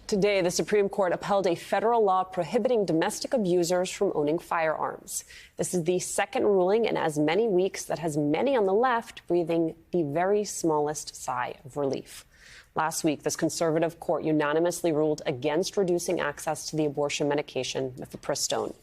Today, the Supreme Court upheld a federal law prohibiting domestic abusers from owning firearms. This is the second ruling in as many weeks that has many on the left breathing the very smallest sigh of relief. Last week, this conservative court unanimously ruled against reducing access to the abortion medication mifepristone.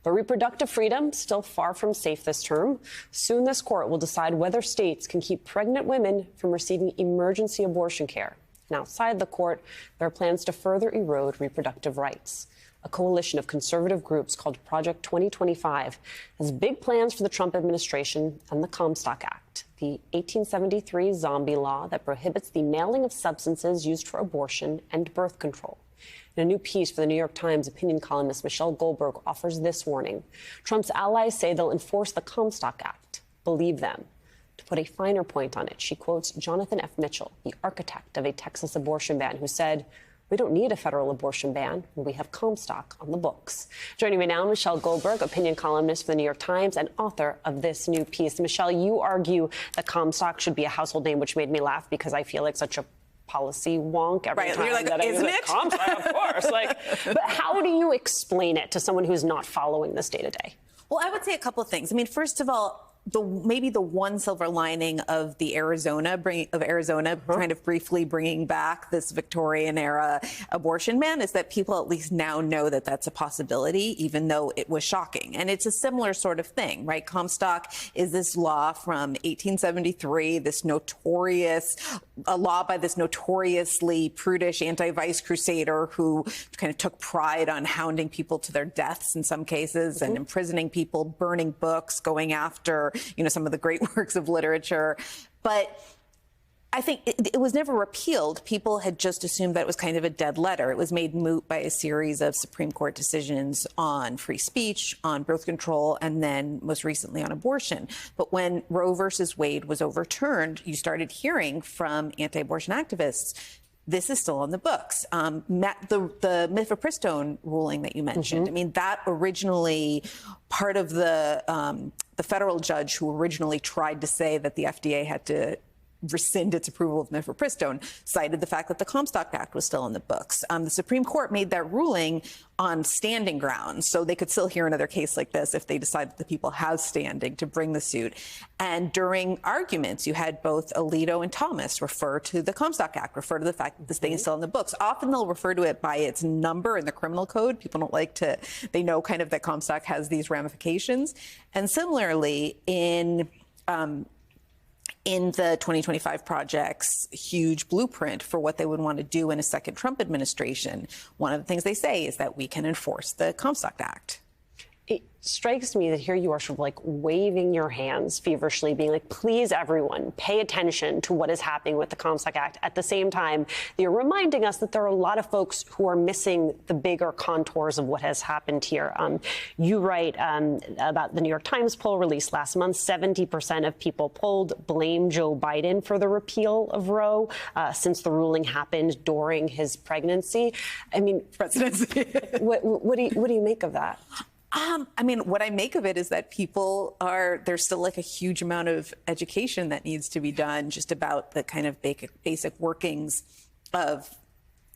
But reproductive freedom still far from safe this term. Soon, this court will decide whether states can keep pregnant women from receiving emergency abortion care. And outside the court, there are plans to further erode reproductive rights. A coalition of conservative groups called Project 2025 has big plans for the Trump administration and the Comstock Act, the 1873 zombie law that prohibits the mailing of substances used for abortion and birth control. In a new piece for the New York Times, opinion columnist Michelle Goldberg offers this warning. Trump's allies say they'll enforce the Comstock Act. Believe them. To put a finer point on it, she quotes Jonathan F. Mitchell, the architect of a Texas abortion ban, who said, "We don't need a federal abortion ban when we have Comstock on the books." Joining me now, Michelle Goldberg, opinion columnist for the New York Times and author of this new piece. Michelle, you argue that Comstock should be a household name, which made me laugh because I feel like such a policy wonk every time. You're like, that isn't it? Comstock, of course. But how do you explain it to someone who's not following this day to day? Well, I would say a couple of things. I mean, first of all, maybe the one silver lining of the Arizona kind of briefly bringing back this Victorian era abortion ban is that people at least now know that that's a possibility, even though it was shocking. And it's a similar sort of thing, right? Comstock is this law from 1873, a law by this notoriously prudish anti-vice crusader who kind of took pride on hounding people to their deaths in some cases and imprisoning people, burning books, going after some of the great works of literature. But I think it was never repealed. People had just assumed that it was kind of a dead letter. It was made moot by a series of Supreme Court decisions on free speech, on birth control, and then most recently on abortion. But when Roe versus Wade was overturned, you started hearing from anti-abortion activists, this is still on the books. The mifepristone ruling that you mentioned, I mean, that originally part of the federal judge who originally tried to say that the FDA had to rescind its approval of mifepristone cited the fact that the Comstock Act was still in the books. The Supreme Court made that ruling on standing grounds, so they could still hear another case like this if they decide that the people have standing to bring the suit. And during arguments, you had both Alito and Thomas refer to the Comstock Act, refer to the fact that this thing is still in the books. Often they'll refer to it by its number in the criminal code. People don't like to, they know kind of that Comstock has these ramifications. And similarly, in the 2025 project's huge blueprint for what they would want to do in a second Trump administration, one of the things they say is that we can enforce the Comstock Act. It strikes me that here you are sort of like waving your hands feverishly, being like, please, everyone, pay attention to what is happening with the Comstock Act. At the same time, you're reminding us that there are a lot of folks who are missing the bigger contours of what has happened here. You write about the New York Times poll released last month. 70% of people polled blame Joe Biden for the repeal of Roe since the ruling happened during his pregnancy. I mean, presidency. what do you make of that? I mean, what I make of it is that there's still like a huge amount of education that needs to be done just about the kind of basic workings of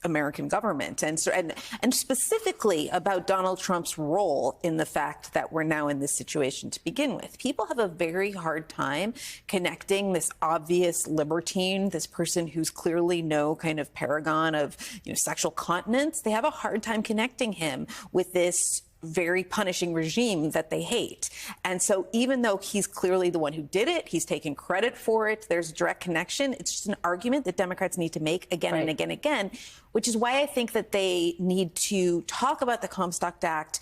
American government and specifically about Donald Trump's role in the fact that we're now in this situation to begin with. People have a very hard time connecting this obvious libertine, this person who's clearly no kind of paragon of sexual continence. They have a hard time connecting him with this very punishing regime that they hate. And so even though he's clearly the one who did it, he's taking credit for it, there's a direct connection, it's just an argument that Democrats need to make again and again and again, which is why I think that they need to talk about the Comstock Act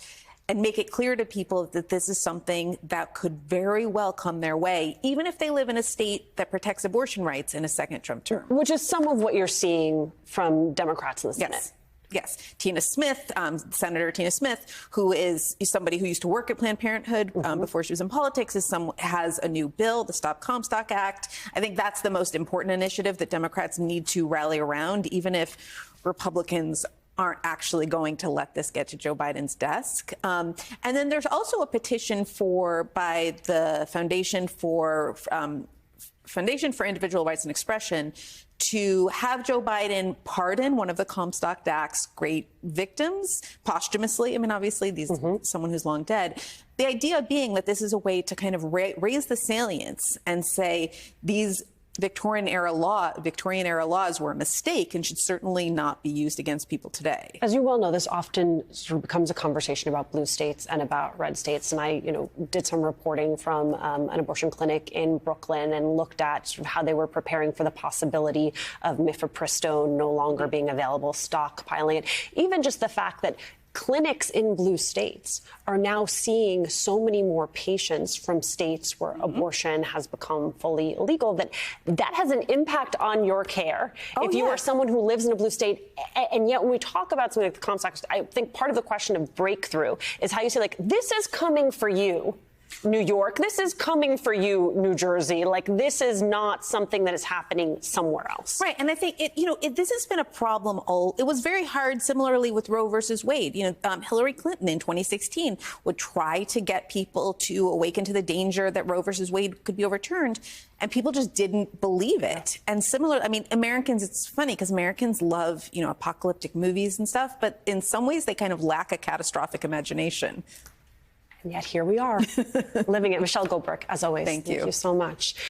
and make it clear to people that this is something that could very well come their way, even if they live in a state that protects abortion rights in a second Trump term. Which is some of what you're seeing from Democrats in the Senate. Yes. Tina Smith, Senator Tina Smith, who is somebody who used to work at Planned Parenthood before she was in politics, has a new bill, the Stop Comstock Act. I think that's the most important initiative that Democrats need to rally around, even if Republicans aren't actually going to let this get to Joe Biden's desk. And then there's also a petition by the Foundation for Individual Rights and Expression to have Joe Biden pardon one of the Comstock Act's great victims posthumously. I mean, obviously, someone who's long dead. The idea being that this is a way to kind of raise the salience and say these Victorian era laws were a mistake and should certainly not be used against people today. As you well know, this often sort of becomes a conversation about blue states and about red states. And I, did some reporting from an abortion clinic in Brooklyn and looked at sort of how they were preparing for the possibility of mifepristone no longer being available, stockpiling it. Even just the fact that clinics in blue states are now seeing so many more patients from states where abortion has become fully illegal that has an impact on your care. If you are someone who lives in a blue state, and yet when we talk about something like the Comstock, I think part of the question of breakthrough is how you say, like, this is coming for you, New York. This is coming for you, New Jersey. Like, this is not something that is happening somewhere else. Right. And I think this has been a problem. It was very hard. Similarly with Roe versus Wade, Hillary Clinton in 2016 would try to get people to awaken to the danger that Roe versus Wade could be overturned. And people just didn't believe it. And Americans, it's funny because Americans love, apocalyptic movies and stuff. But in some ways, they kind of lack a catastrophic imagination. And yet here we are, living it. Michelle Goldberg, as always. Thank you so much.